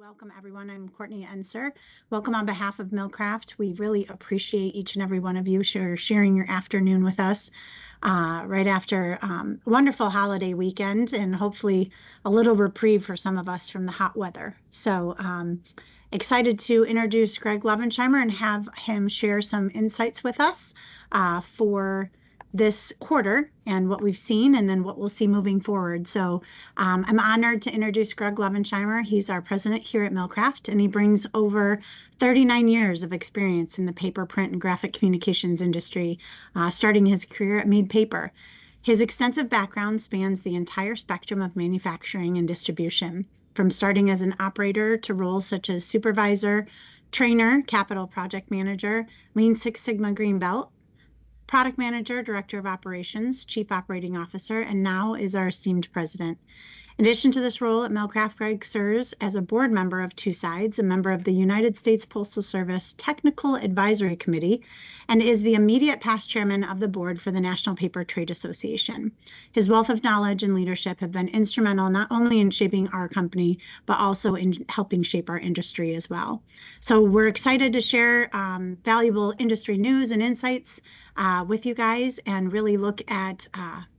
Welcome, everyone. I'm Courtney Enser. Welcome on behalf of Millcraft. We really appreciate each and every one of you sharing your afternoon with us right after a wonderful holiday weekend and hopefully a little reprieve for some of us from the hot weather. So excited to introduce Greg Lovensheimer and have him share some insights with us for this quarter and what we've seen and then what we'll see moving forward. So I'm honored to introduce Greg Lovensheimer. He's our president here at Millcraft, and he brings over 39 years of experience in the paper, print, and graphic communications industry, starting his career at Made Paper. His extensive background spans the entire spectrum of manufacturing and distribution, from starting as an operator to roles such as supervisor, trainer, capital project manager, Lean Six Sigma Green Belt, product manager, director of operations, chief operating officer, and now is our esteemed president. In addition to this role at Millcraft, Greg serves as a board member of Two Sides, a member of the United States Postal Service Technical Advisory Committee, and is the immediate past chairman of the board for the National Paper Trade Association. His wealth of knowledge and leadership have been instrumental not only in shaping our company, but also in helping shape our industry as well. So we're excited to share valuable industry news and insights with you guys and really look at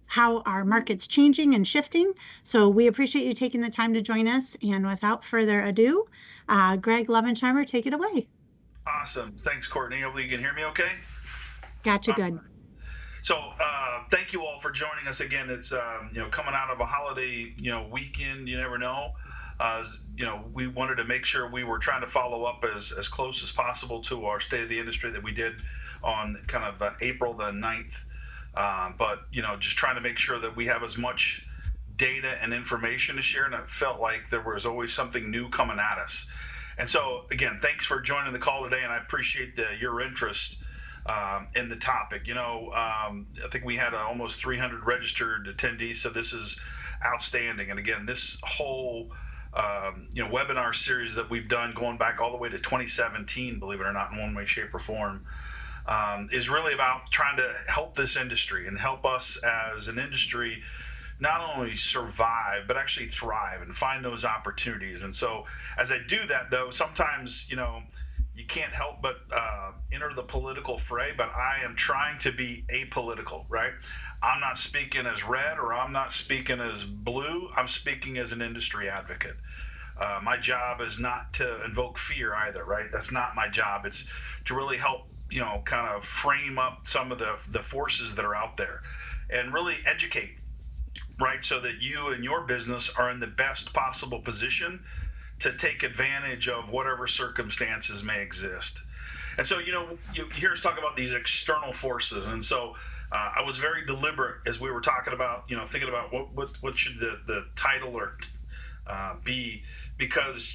how our market's changing and shifting. So we appreciate you taking the time to join us. And without further ado, Greg Lovensheimer, take it away. Awesome. Thanks, Courtney. Hopefully you can hear me okay. Gotcha. Good. So thank you all for joining us again. It's coming out of a holiday weekend. You never know. We wanted to make sure we were trying to follow up as close as possible to our state of the industry that we did on kind of April the 9th. But just trying to make sure that we have as much data and information to share, and it felt like there was always something new coming at us. And so again, thanks for joining the call today, and I appreciate your interest in the topic. I think we had almost 300 registered attendees, so this is outstanding. And again, this whole webinar series that we've done going back all the way to 2017, believe it or not, in one way, shape, or form, is really about trying to help this industry and help us as an industry not only survive, but actually thrive and find those opportunities. And so as I do that, though, sometimes, you can't help but enter the political fray, but I am trying to be apolitical, right? I'm not speaking as red or I'm not speaking as blue. I'm speaking as an industry advocate. My job is not to invoke fear either, right? That's not my job. It's to really help kind of frame up some of the forces that are out there and really educate, right? So that you and your business are in the best possible position to take advantage of whatever circumstances may exist. And so, you hear us talk about these external forces. And so I was very deliberate as we were talking about, thinking about what should the title or be, because,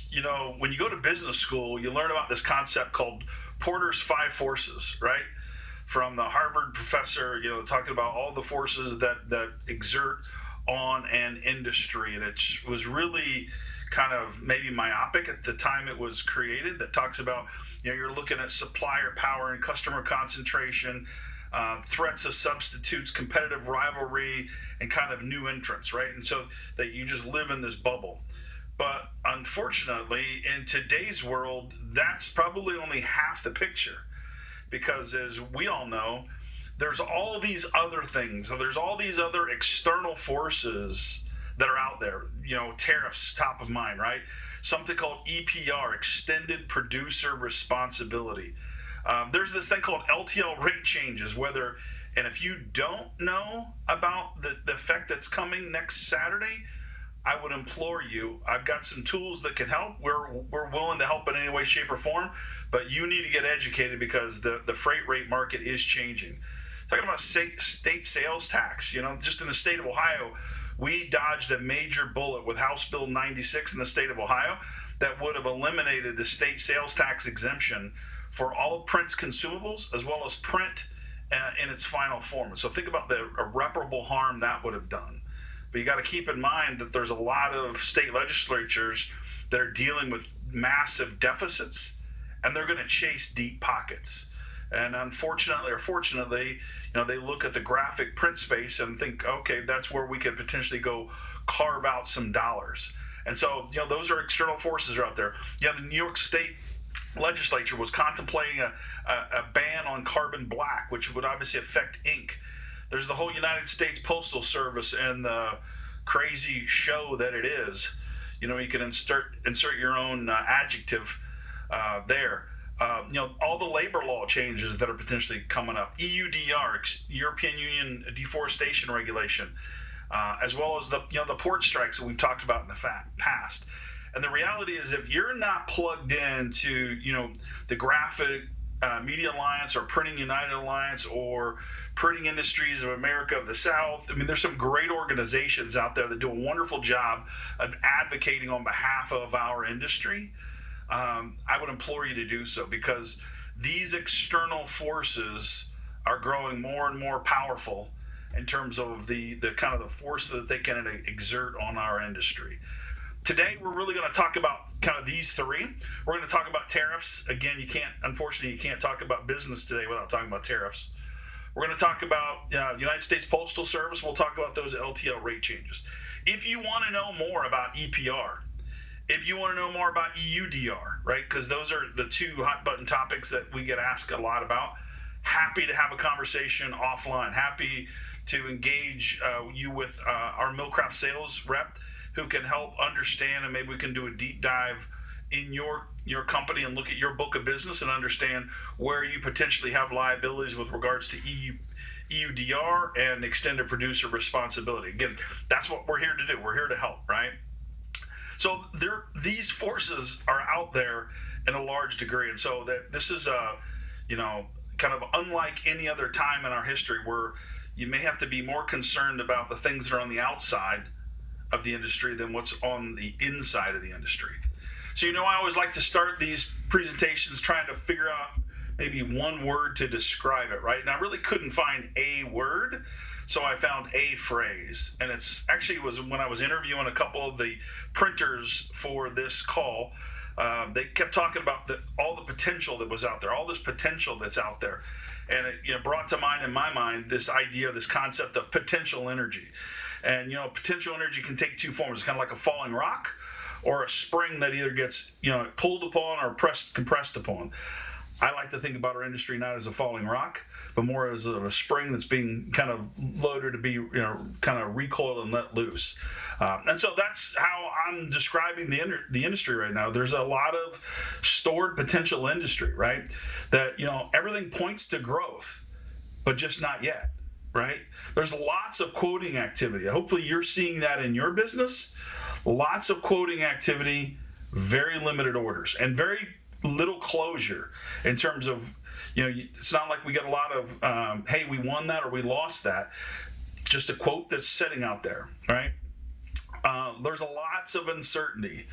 when you go to business school, you learn about this concept called Porter's 5 forces, right? From the Harvard professor, talking about all the forces that exert on an industry. And it was really kind of maybe myopic at the time it was created, that talks about, you're looking at supplier power and customer concentration, threats of substitutes, competitive rivalry, and kind of new entrants, right? And so that you just live in this bubble. But unfortunately, in today's world, that's probably only half the picture, because as we all know, there's all these other things. So there's all these other external forces that are out there. Tariffs, top of mind, right? Something called EPR, Extended Producer Responsibility. There's this thing called LTL rate changes, and if you don't know about the effect that's coming next Saturday, I would implore you, I've got some tools that can help. We're willing to help in any way, shape, or form, but you need to get educated because the freight rate market is changing. Talking about state sales tax, just in the state of Ohio, we dodged a major bullet with House Bill 96 in the state of Ohio that would have eliminated the state sales tax exemption for all print's consumables, as well as print in its final form. So think about the irreparable harm that would have done. But you got to keep in mind that there's a lot of state legislatures that are dealing with massive deficits, and they're going to chase deep pockets. And unfortunately or fortunately, they look at the graphic print space and think, okay, that's where we could potentially go carve out some dollars. And so, those are external forces are out there. The New York State legislature was contemplating a ban on carbon black, which would obviously affect ink. There's the whole United States Postal Service and the crazy show that it is. You can insert your own adjective there. All the labor law changes that are potentially coming up, EUDR, European Union deforestation regulation, as well as the port strikes that we've talked about in the past. And the reality is, if you're not plugged into, the Graphic Media Alliance or Printing United Alliance or Printing Industries of America of the South, there's some great organizations out there that do a wonderful job of advocating on behalf of our industry. I would implore you to do so, because these external forces are growing more and more powerful in terms of the kind of the force that they can exert on our industry. Today, we're really going to talk about kind of these three. We're going to talk about tariffs. Again, unfortunately, you can't talk about business today without talking about tariffs. We're going to talk about United States Postal Service. We'll talk about those LTL rate changes. If you want to know more about EPR, if you want to know more about EUDR, right, because those are the two hot button topics that we get asked a lot about, happy to have a conversation offline. Happy to engage you with our Millcraft sales rep, who can help understand, and maybe we can do a deep dive in your company and look at your book of business and understand where you potentially have liabilities with regards to EUDR and extended producer responsibility. Again, that's what we're here to do. We're here to help, right? So these forces are out there in a large degree, and so that this is kind of unlike any other time in our history, where you may have to be more concerned about the things that are on the outside of the industry than what's on the inside of the industry. So, I always like to start these presentations trying to figure out maybe one word to describe it, right? And I really couldn't find a word, so I found a phrase. And it's actually was when I was interviewing a couple of the printers for this call. They kept talking about all the potential that was out there, all this potential that's out there. And it brought to mind, in my mind, this idea, this concept of potential energy. And, potential energy can take two forms. It's kind of like a falling rock or a spring that either gets, pulled upon or compressed upon. I like to think about our industry not as a falling rock, but more as a spring that's being kind of loaded to be, kind of recoiled and let loose. And so that's how I'm describing the industry right now. There's a lot of stored potential industry, right? That, everything points to growth, but just not yet, right? There's lots of quoting activity. Hopefully you're seeing that in your business. Lots of quoting activity, very limited orders, and very little closure in terms of, it's not like we get a lot of, hey, we won that or we lost that. Just a quote that's sitting out there, right? There's lots of uncertainty.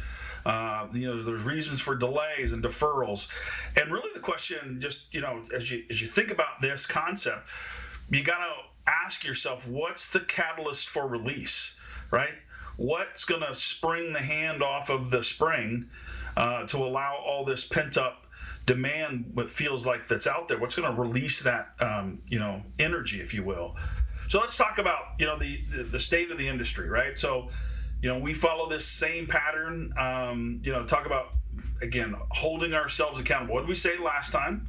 There's reasons for delays and deferrals. And really the question, just, as you think about this concept, you got to ask yourself, what's the catalyst for release, right? What's going to spring the hand off of the spring to allow all this pent-up demand, what feels like that's out there? What's going to release that, energy, if you will? So let's talk about, the state of the industry, right? So, we follow this same pattern, talk about, again, holding ourselves accountable. What did we say last time?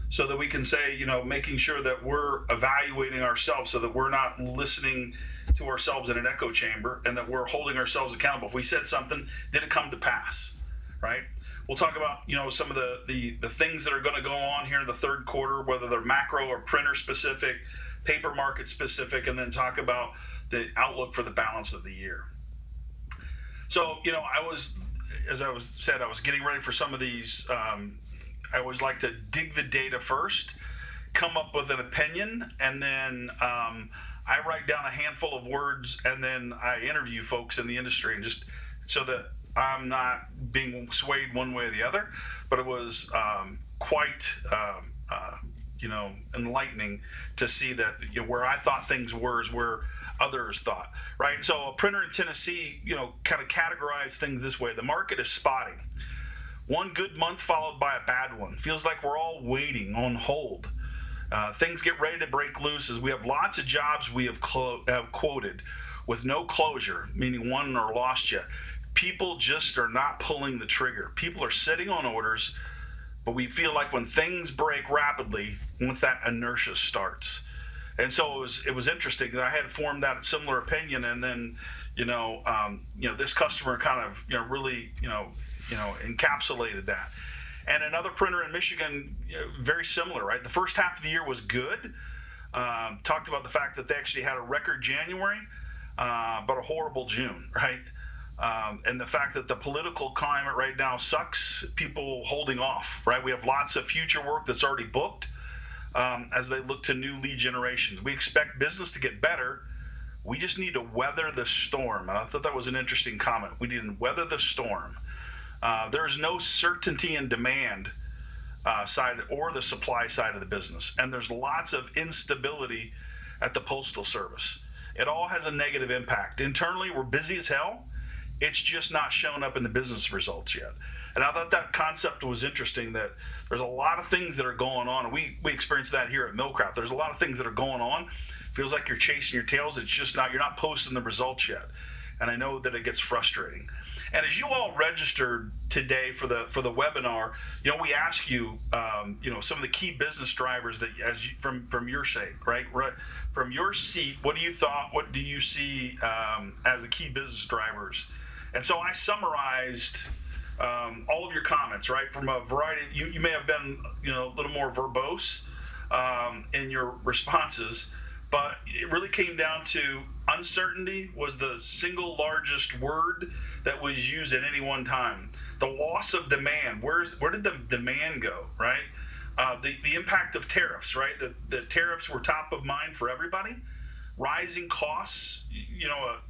So that we can say, making sure that we're evaluating ourselves so that we're not listening to ourselves in an echo chamber, and that we're holding ourselves accountable. If we said something, did it come to pass, right? We'll talk about, some of the things that are going to go on here in the third quarter, whether they're macro or printer specific, paper market specific, and then talk about the outlook for the balance of the year. So, I was getting ready for some of these. I always like to dig the data first, come up with an opinion, and then I write down a handful of words, and then I interview folks in the industry, and just so that I'm not being swayed one way or the other. But it was quite enlightening to see that where I thought things were is where others thought, right? So a printer in Tennessee, kind of categorized things this way: the market is spotting. One good month followed by a bad one. Feels like we're all waiting on hold. Things get ready to break loose as we have lots of jobs we have quoted with no closure, meaning won or lost yet. people just are not pulling the trigger. People are sitting on orders, but we feel like when things break rapidly, once that inertia starts. And so it was interesting that I had formed that similar opinion, and then this customer kind of really encapsulated that. And another printer in Michigan, very similar, right? The first half of the year was good. Talked about the fact that they actually had a record January, but a horrible June, right? And the fact that the political climate right now sucks, people holding off, right? We have lots of future work that's already booked as they look to new lead generations. We expect business to get better. We just need to weather the storm. And I thought that was an interesting comment. We need to weather the storm. There is no certainty in demand side or the supply side of the business. And there's lots of instability at the Postal Service. It all has a negative impact. Internally, we're busy as hell. It's just not showing up in the business results yet. And I thought that concept was interesting, that there's a lot of things that are going on. And we experience that here at Millcraft. There's a lot of things that are going on. Feels like you're chasing your tails. It's just not, you're not posting the results yet. And I know that it gets frustrating. And as you all registered today for the webinar, we ask you, some of the key business drivers that, from your sake, right, from your seat, what do you see as the key business drivers? And so I summarized all of your comments, right, from a variety. You may have been, a little more verbose in your responses, but it really came down to uncertainty was the single largest word that was used at any one time. The loss of demand. Where did the demand go, right? The impact of tariffs, right? The tariffs were top of mind for everybody. Rising costs,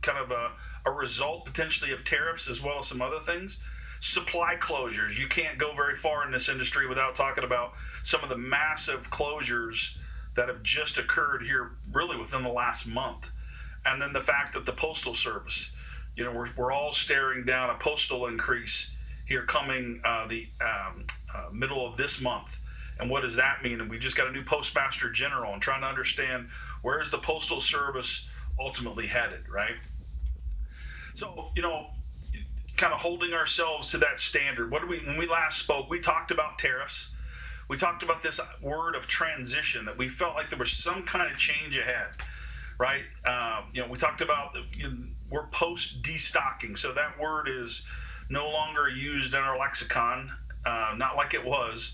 kind of a result potentially of tariffs, as well as some other things. Supply closures. You can't go very far in this industry without talking about some of the massive closures that have just occurred here really within the last month. And then the fact that the Postal Service, we're all staring down a postal increase here coming the middle of this month. And what does that mean? And we just got a new Postmaster General, and trying to understand where is the Postal Service ultimately headed, right? So, kind of holding ourselves to that standard. When we last spoke, we talked about tariffs. We talked about this word of transition, that we felt like there was some kind of change ahead, right? We talked about we're post destocking, so that word is no longer used in our lexicon, not like it was,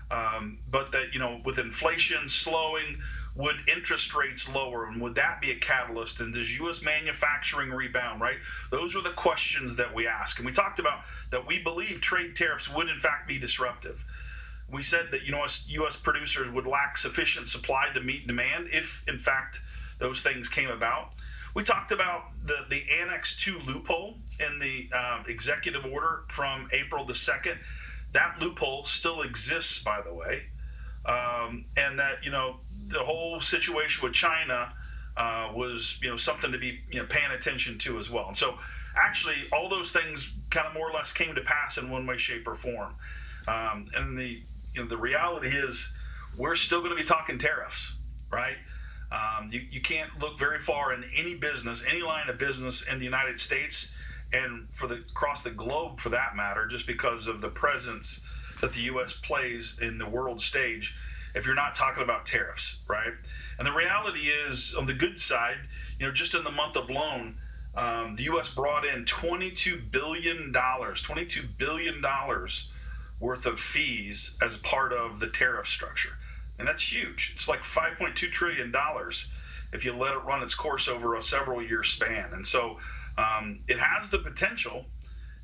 but that with inflation slowing, would interest rates lower, and would that be a catalyst? And does U.S. manufacturing rebound, right? Those were the questions that we asked, and we talked about that we believe trade tariffs would in fact be disruptive. We said that U.S. producers would lack sufficient supply to meet demand if, in fact, those things came about. We talked about the Annex 2 loophole in the executive order from April the 2nd. That loophole still exists, by the way, and that the whole situation with China was something to be paying attention to as well. And so, actually, all those things kind of more or less came to pass in one way, shape, or form. And the reality is, we're still going to be talking tariffs, right? You can't look very far in any business, any line of business in the United States, and across the globe for that matter, just because of the presence that the U.S. plays in the world stage, if you're not talking about tariffs, right? And the reality is, on the good side, just in the month of loan, the U.S. brought in $22 billion worth of fees as part of the tariff structure. And that's huge. It's like $5.2 trillion if you let it run its course over a several year span. And so it has the potential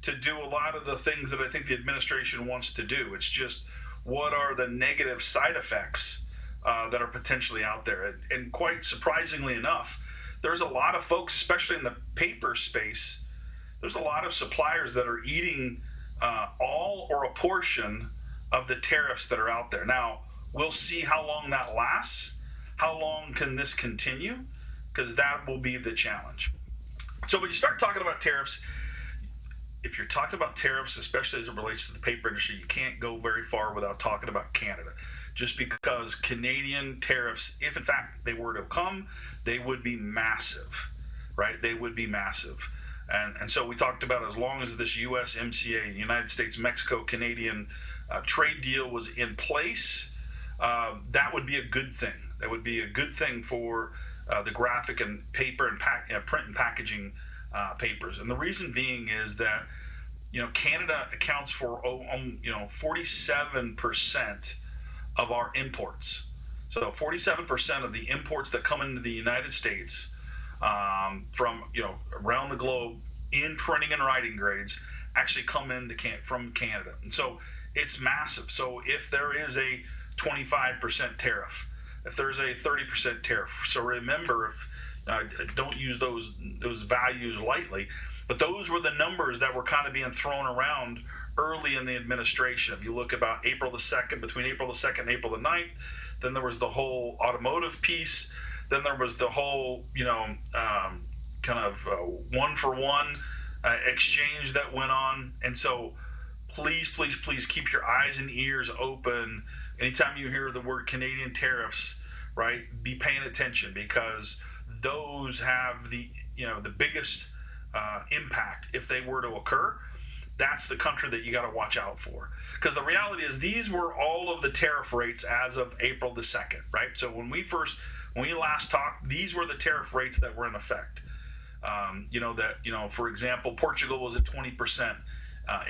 to do a lot of the things that I think the administration wants to do. It's just, what are the negative side effects that are potentially out there? And quite surprisingly enough, there's a lot of folks, especially in the paper space, there's a lot of suppliers that are eating all or a portion of the tariffs that are out there. Now, we'll see how long that lasts. How long can this continue? Because that will be the challenge. So when you start talking about tariffs, if you're talking about tariffs, especially as it relates to the paper industry, you can't go very far without talking about Canada. Just because Canadian tariffs, if in fact they were to come, they would be massive, right? They would be massive. And so we talked about, as long as this USMCA, United States Mexico Canadian trade deal, was in place, that would be a good thing. That would be a good thing for the graphic and paper and print and packaging papers. And the reason being is that, Canada accounts for 47% of our imports. So 47% of the imports that come into the United States from around the globe in printing and writing grades actually come from Canada. And so it's massive. So if there is a 25% tariff, if there's a 30% tariff, so remember, don't use those values lightly, but those were the numbers that were kind of being thrown around early in the administration. If you look about April the 2nd, between April the 2nd and April the 9th, then there was the whole automotive piece. Then there was the whole, kind of one-for-one exchange that went on. And so please, please, please keep your eyes and ears open. Anytime you hear the word Canadian tariffs, right, be paying attention, because those have the biggest impact if they were to occur. That's the country that you got to watch out for, because the reality is these were all of the tariff rates as of April the 2nd, right? So when we last talked, these were the tariff rates that were in effect. For example, Portugal was at 20%,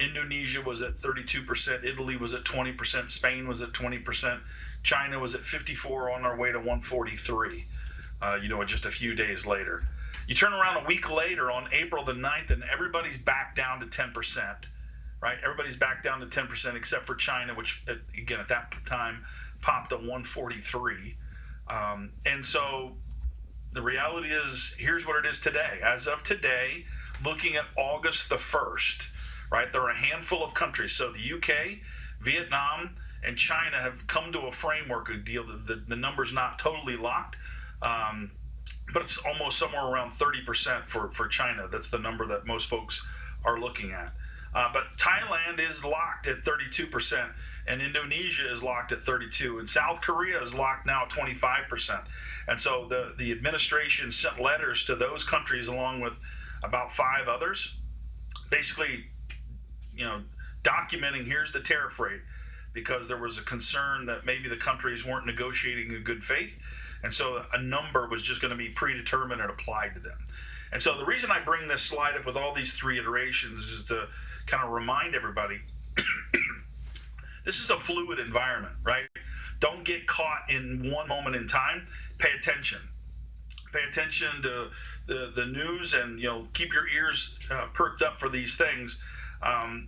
Indonesia was at 32%, Italy was at 20%, Spain was at 20%, China was at 54, on our way to 143, just a few days later. You turn around a week later on April the 9th, and everybody's back down to 10%, right? Everybody's back down to 10%, except for China, which, again, at that time popped to 143. And so the reality is, here's what it is today. As of today, looking at August the 1st, right, there are a handful of countries. So the UK, Vietnam, and China have come to a framework deal. The number's not totally locked, but it's almost somewhere around 30% for China. That's the number that most folks are looking at. But Thailand is locked at 32%, and Indonesia is locked at 32%, and South Korea is locked now at 25%. And so the administration sent letters to those countries, along with about 5 others, basically, documenting, here's the tariff rate, because there was a concern that maybe the countries weren't negotiating in good faith. And so a number was just going to be predetermined and applied to them. And so the reason I bring this slide up with all these 3 iterations is to kind of remind everybody, this is a fluid environment, right? Don't get caught in one moment in time. Pay attention. Pay attention to the news, and keep your ears perked up for these things,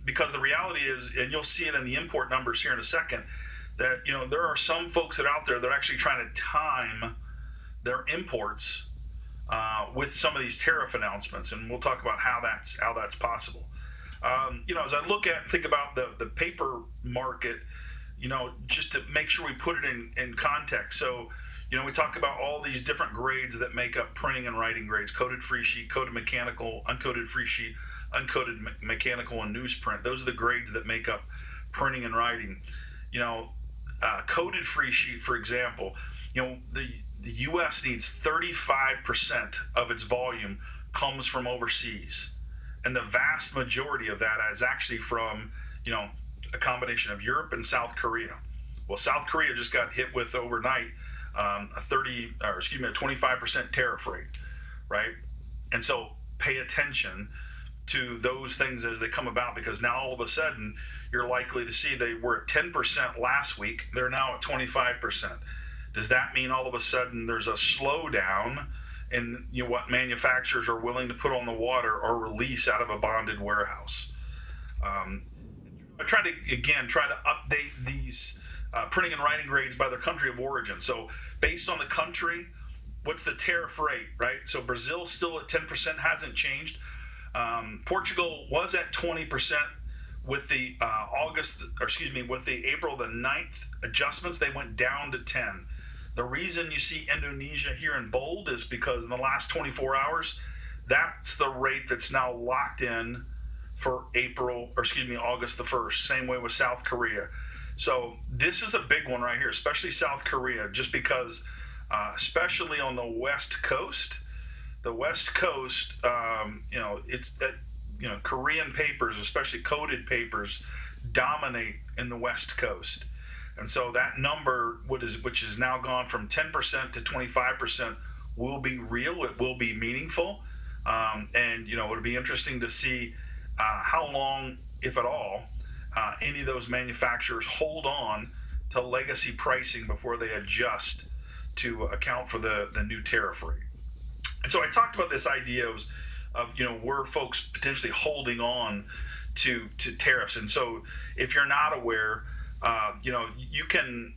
because the reality is, and you'll see it in the import numbers here in a second, that there are some folks that are out there that are actually trying to time their imports with some of these tariff announcements, and we'll talk about how that's possible. As I think about the paper market, just to make sure we put it in context. So, we talk about all these different grades that make up printing and writing grades: coated free sheet, coated mechanical, uncoated free sheet, uncoated mechanical, and newsprint. Those are the grades that make up printing and writing. Coated free sheet, for example, the U.S. needs 35% of its volume comes from overseas, and the vast majority of that is actually from a combination of Europe and South Korea. Well, South Korea just got hit with overnight a 25% tariff rate, right? And so pay attention to those things as they come about, because now all of a sudden you're likely to see they were at 10% last week, they're now at 25%. Does that mean all of a sudden there's a slowdown in what manufacturers are willing to put on the water or release out of a bonded warehouse? I try to update these printing and writing grades by their country of origin. So based on the country, what's the tariff rate, right? So Brazil's still at 10%, hasn't changed. Portugal was at 20% with the with the April the 9th adjustments. They went down to 10. The reason you see Indonesia here in bold is because in the last 24 hours, that's the rate that's now locked in for August the 1st. Same way with South Korea. So this is a big one right here, especially South Korea, just because, especially on the West Coast, the West Coast, it's that, Korean papers, especially coated papers, dominate in the West Coast. And so that number, which is now gone from 10% to 25%, will be real. It will be meaningful. And, it'll be interesting to see how long, if at all, any of those manufacturers hold on to legacy pricing before they adjust to account for the new tariff rate. And so I talked about this idea of were folks potentially holding on to tariffs. And so if you're not aware, you can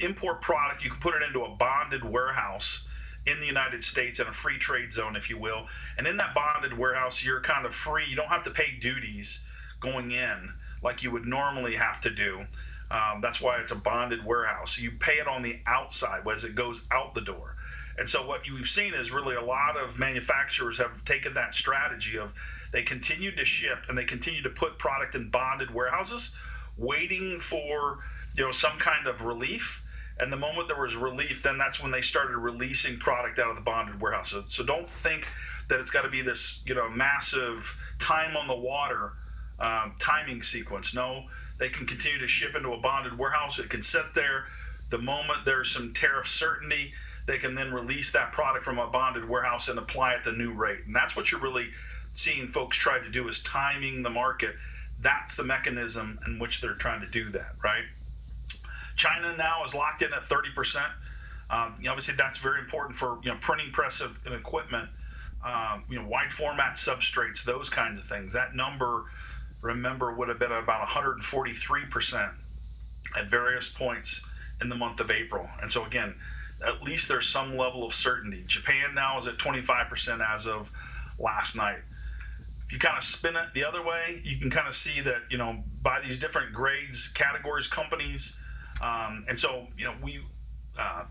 import product, you can put it into a bonded warehouse in the United States in a free trade zone, if you will. And in that bonded warehouse, you're kind of free. You don't have to pay duties going in like you would normally have to do. That's why it's a bonded warehouse. You pay it on the outside as it goes out the door. And so what you've seen is really a lot of manufacturers have taken that strategy of they continue to ship and they continue to put product in bonded warehouses, waiting for some kind of relief. And the moment there was relief, then that's when they started releasing product out of the bonded warehouse. So don't think that it's got to be this massive time on the water timing sequence. No, they can continue to ship into a bonded warehouse. It can sit there. The moment there's some tariff certainty, they can then release that product from a bonded warehouse and apply it the new rate. And that's what you're really seeing folks try to do, is timing the market. That's the mechanism in which they're trying to do that, right? China now is locked in at 30%. Obviously, that's very important for printing press and equipment, wide format substrates, those kinds of things. That number, remember, would have been about 143% at various points in the month of April. And so again, at least there's some level of certainty. Japan now is at 25% as of last night. If you kind of spin it the other way, you can kind of see that, by these different grades, categories, companies, and so, we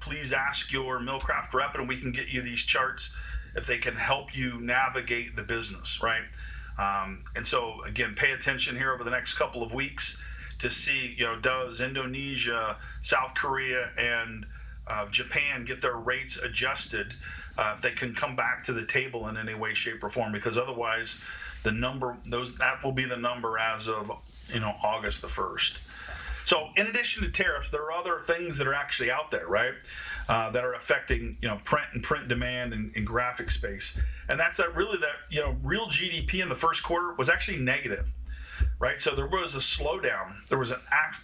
please ask your Millcraft rep and we can get you these charts if they can help you navigate the business, right? And so, again, pay attention here over the next couple of weeks to see, does Indonesia, South Korea, and Japan get their rates adjusted? If they can come back to the table in any way, shape, or form, because otherwise, that will be the number as of August the 1st. So in addition to tariffs, there are other things that are actually out there, right, that are affecting print and print demand and graphic space, and that's real GDP in the first quarter was actually negative, right? So there was a slowdown. There was an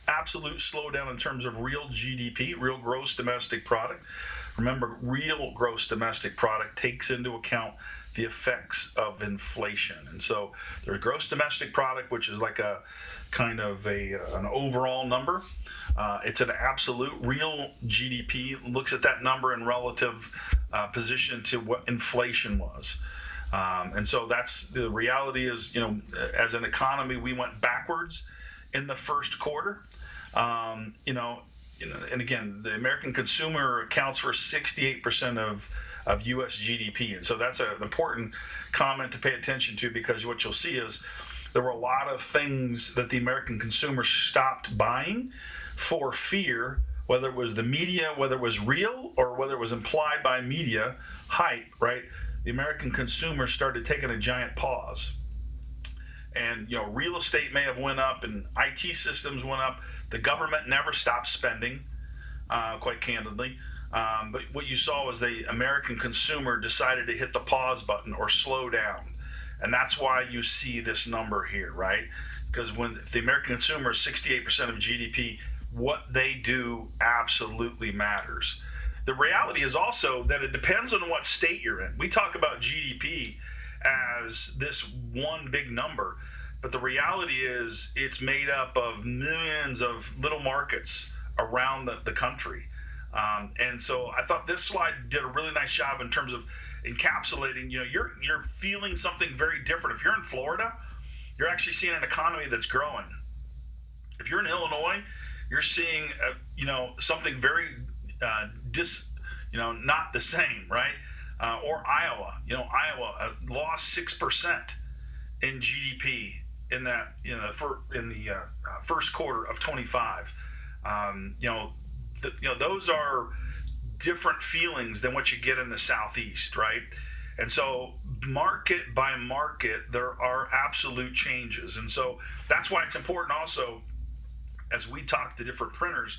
absolute slowdown in terms of real GDP, real gross domestic product. Remember, real gross domestic product takes into account the effects of inflation. And so there's gross domestic product, which is like a kind of an overall number. It's an absolute. Real GDP looks at that number in relative position to what inflation was. And so that's the reality is, as an economy, we went backwards in the first quarter. And again, the American consumer accounts for 68% of U.S. GDP. And so that's an important comment to pay attention to, because what you'll see is there were a lot of things that the American consumer stopped buying for fear, whether it was the media, whether it was real, or whether it was implied by media hype, right? The American consumer started taking a giant pause. And, real estate may have went up and IT systems went up. The government never stopped spending, quite candidly. But what you saw was the American consumer decided to hit the pause button or slow down. And that's why you see this number here, right? Because when the American consumer is 68% of GDP, what they do absolutely matters. The reality is also that it depends on what state you're in. We talk about GDP as this one big number, but the reality is it's made up of millions of little markets around the country. And so I thought this slide did a really nice job in terms of encapsulating, you're feeling something very different. If you're in Florida, you're actually seeing an economy that's growing. If you're in Illinois, you're seeing, something very not the same, right? Or Iowa, Iowa lost 6% in GDP in that, in the first quarter of 25. Those are different feelings than what you get in the Southeast, right? And so market by market, there are absolute changes. And so that's why it's important also, as we talk to different printers,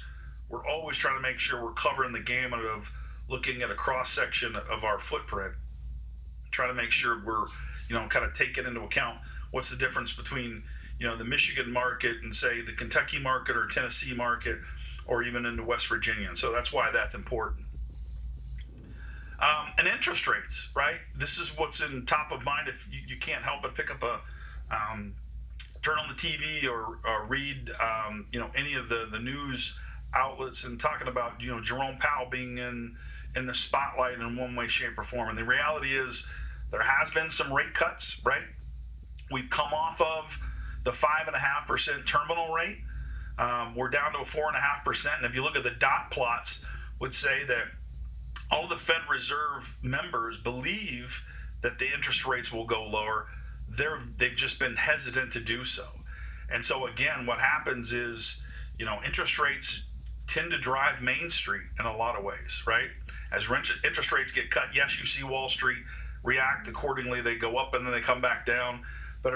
we're always trying to make sure we're covering the gamut of looking at a cross section of our footprint, trying to make sure we're, kind of taking into account what's the difference between, the Michigan market and say the Kentucky market or Tennessee market, or even into West Virginia. And so that's why that's important. And interest rates, right? This is what's in top of mind. If you can't help but pick up turn on the TV or read, any of the news outlets and talking about, Jerome Powell being in the spotlight in one way, shape, or form. And the reality is there has been some rate cuts, right? We've come off of the 5.5% terminal rate. We're down to a 4.5%. And if you look at the dot plots, would say that all the Fed Reserve members believe that the interest rates will go lower. They've just been hesitant to do so. And so again, what happens is, interest rates tend to drive Main Street in a lot of ways, right? As interest rates get cut, yes, you see Wall Street react accordingly. They go up and then they come back down. But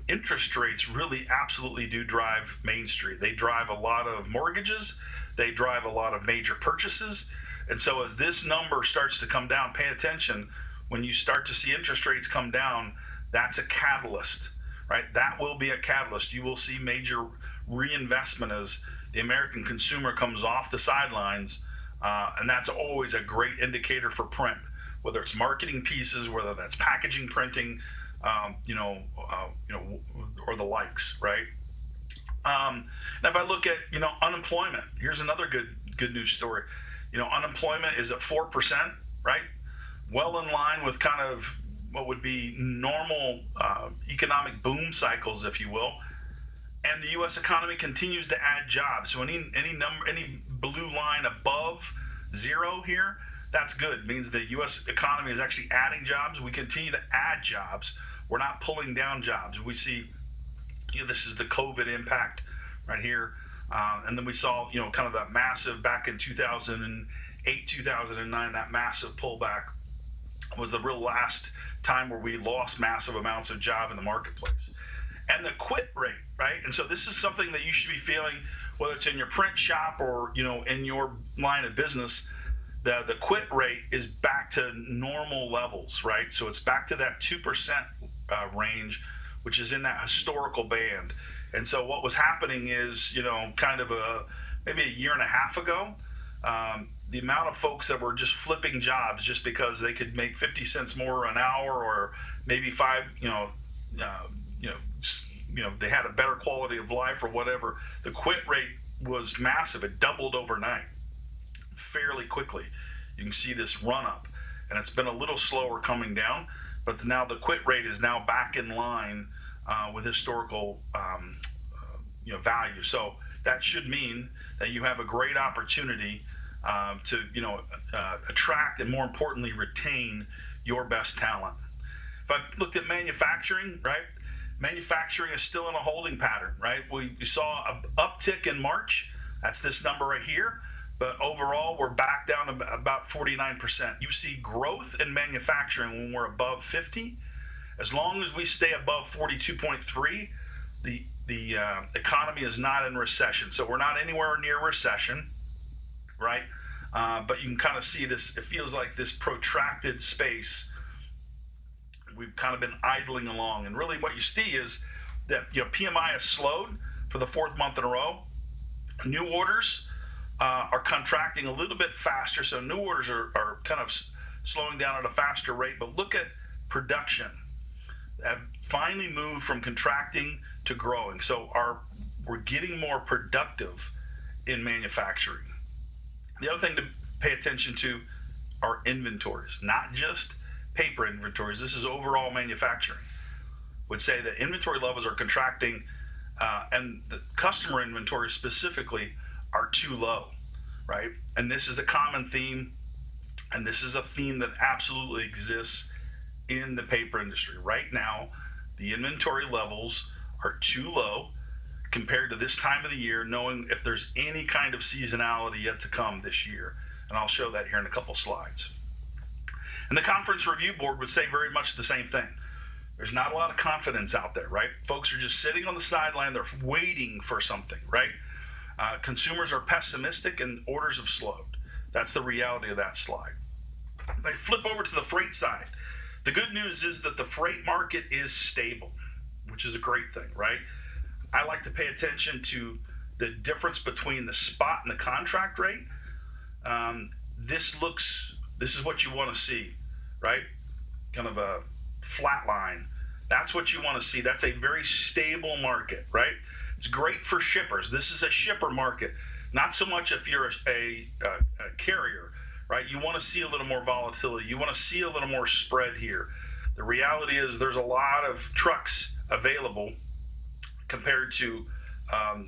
interest rates really absolutely do drive Main Street. They drive a lot of mortgages. They drive a lot of major purchases. And so as this number starts to come down, pay attention. When you start to see interest rates come down, that's a catalyst, right? That will be a catalyst. You will see major reinvestment as the American consumer comes off the sidelines. And that's always a great indicator for print, whether it's marketing pieces, whether that's packaging printing, or the likes, right? Now if I look at, unemployment, here's another good news story. Unemployment is at 4%, right? Well in line with kind of what would be normal economic boom cycles, if you will. And the U.S. economy continues to add jobs. So any blue line above zero here, that's good. It means the U.S. economy is actually adding jobs. We continue to add jobs. We're not pulling down jobs. We see, this is the COVID impact right here. And then we saw, kind of that massive back in 2008, 2009, that massive pullback was the real last time where we lost massive amounts of job in the marketplace. And the quit rate, right? And so this is something that you should be feeling, whether it's in your print shop or, in your line of business. The quit rate is back to normal levels, right? So it's back to that 2% range, which is in that historical band. And so what was happening is, kind of maybe a year and a half ago, the amount of folks that were just flipping jobs just because they could make 50 cents more an hour, or maybe they had a better quality of life or whatever. The quit rate was massive. It doubled overnight, fairly quickly. You can see this run up, and it's been a little slower coming down, but now the quit rate is now back in line with historical value. So that should mean that you have a great opportunity to attract and, more importantly, retain your best talent. If I looked at manufacturing, right? Manufacturing is still in a holding pattern, right? We saw an uptick in March. That's this number right here. But overall, we're back down to about 49%. You see growth in manufacturing when we're above 50. As long as we stay above 42.3, the economy is not in recession. So we're not anywhere near recession, right? But you can kind of see this. It feels like this protracted space. We've kind of been idling along. And really what you see is that, PMI has slowed for the fourth month in a row. New orders are contracting a little bit faster. So new orders are kind of slowing down at a faster rate. But look at production. Have finally moved from contracting to growing. So we're getting more productive in manufacturing. The other thing to pay attention to are inventories, not just paper inventories. This is overall manufacturing. Would say that inventory levels are contracting, and the customer inventories specifically are too low, right? And this is a common theme, and this is a theme that absolutely exists in the paper industry. Right now, the inventory levels are too low compared to this time of the year, knowing if there's any kind of seasonality yet to come this year. And I'll show that here in a couple slides. And the conference review board would say very much the same thing. There's not a lot of confidence out there, right? Folks are just sitting on the sideline. They're waiting for something, right? Consumers are pessimistic and orders have slowed. That's the reality of that slide. If I flip over to the freight side, the good news is that the freight market is stable, which is a great thing, right? I like to pay attention to the difference between the spot and the contract rate. This is what you want to see, right? Kind of a flat line. That's what you want to see. That's a very stable market, right? It's great for shippers. This is a shipper market, not so much if you're a carrier, right? You want to see a little more volatility. You want to see a little more spread here. The reality is there's a lot of trucks available compared to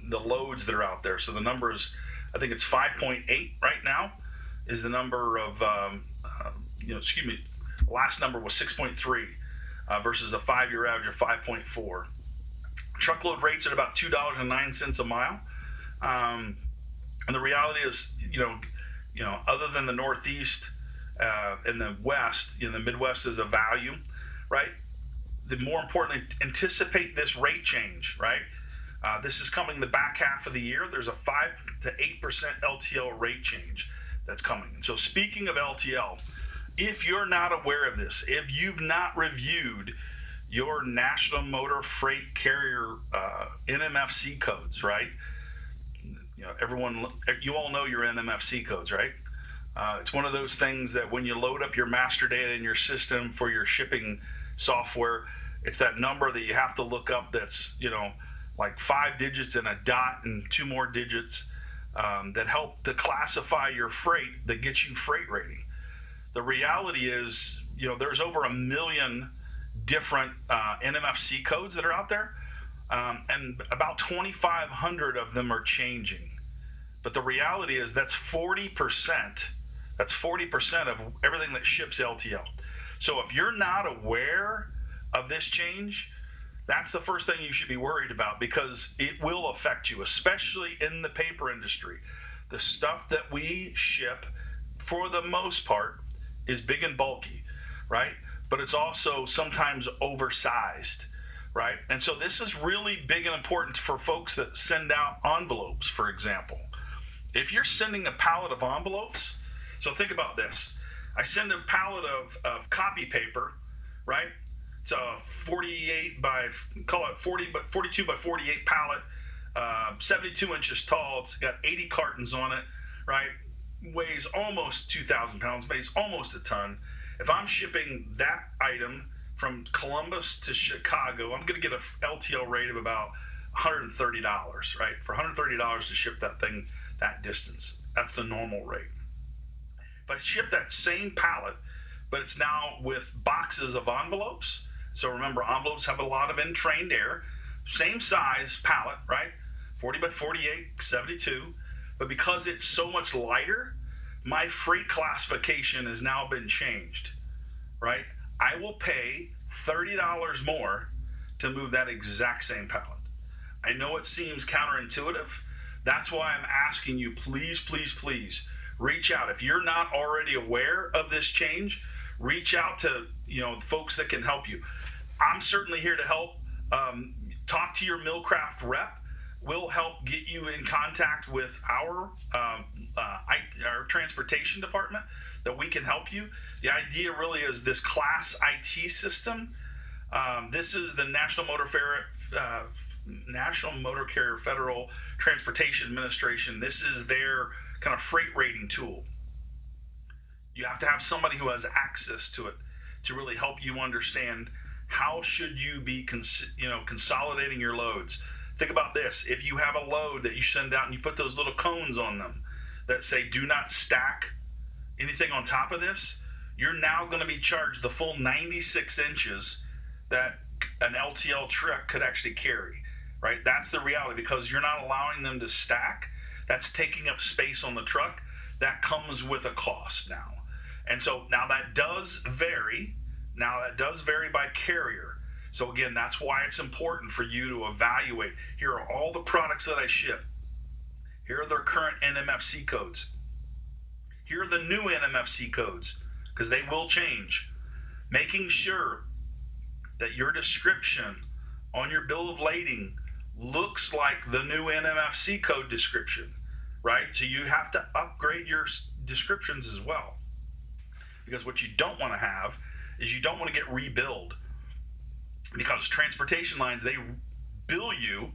the loads that are out there. So the number is, I think it's 5.8 right now is the number of, last number was 6.3 versus a 5-year average of 5.4. Truckload rates at about $2.09 a mile. And the reality is, other than the Northeast and the West, the Midwest is a value, right? The more importantly, anticipate this rate change, right? This is coming the back half of the year. There's a 5 to 8% LTL rate change that's coming. And so speaking of LTL, if you're not aware of this, if you've not reviewed your National Motor Freight Carrier NMFC codes, right? You all know your NMFC codes, right? It's one of those things that when you load up your master data in your system for your shipping software, it's that number that you have to look up that's, like 5 digits and a dot and 2 more digits that help to classify your freight that gets you freight rating. The reality is, there's over 1 million different NMFC codes that are out there, and about 2,500 of them are changing. But the reality is that's 40%. That's 40% of everything that ships LTL. So if you're not aware of this change, that's the first thing you should be worried about, because it will affect you, especially in the paper industry. The stuff that we ship, for the most part, is big and bulky, right? But it's also sometimes oversized, right? And so this is really big and important for folks that send out envelopes, for example. If you're sending a pallet of envelopes, so think about this. I send a pallet of copy paper, right? It's a 42 by 48 pallet, 72 inches tall. It's got 80 cartons on it, right? Weighs almost 2,000 pounds, weighs almost a ton. If I'm shipping that item from Columbus to Chicago, I'm going to get an LTL rate of about $130, right? For $130 to ship that thing that distance, that's the normal rate. If I ship that same pallet, but it's now with boxes of envelopes, so remember, envelopes have a lot of entrained air, same size pallet, right? 40 by 48, 72, but because it's so much lighter, my freight classification has now been changed, right? I will pay $30 more to move that exact same pallet. I know it seems counterintuitive. That's why I'm asking you, please, please, please reach out. If you're not already aware of this change, reach out to folks that can help you. I'm certainly here to help. Talk to your Millcraft rep. We'll help get you in contact with our transportation department that we can help you. The idea really is this class IT system. This is the National Motor Carrier Federal Transportation Administration. This is their kind of freight rating tool. You have to have somebody who has access to it to really help you understand how should you be consolidating your loads. Think about this. If you have a load that you send out and you put those little cones on them that say do not stack anything on top of this, you're now going to be charged the full 96 inches that an LTL truck could actually carry, right? That's the reality, because you're not allowing them to stack. That's taking up space on the truck. That comes with a cost now. And so now that does vary. Now that does vary by carrier. So again, that's why it's important for you to evaluate. Here are all the products that I ship. Here are their current NMFC codes. Here are the new NMFC codes, because they will change. Making sure that your description on your bill of lading looks like the new NMFC code description, right? So you have to upgrade your descriptions as well, because what you don't want to have is you don't want to get rebilled, because transportation lines, they bill you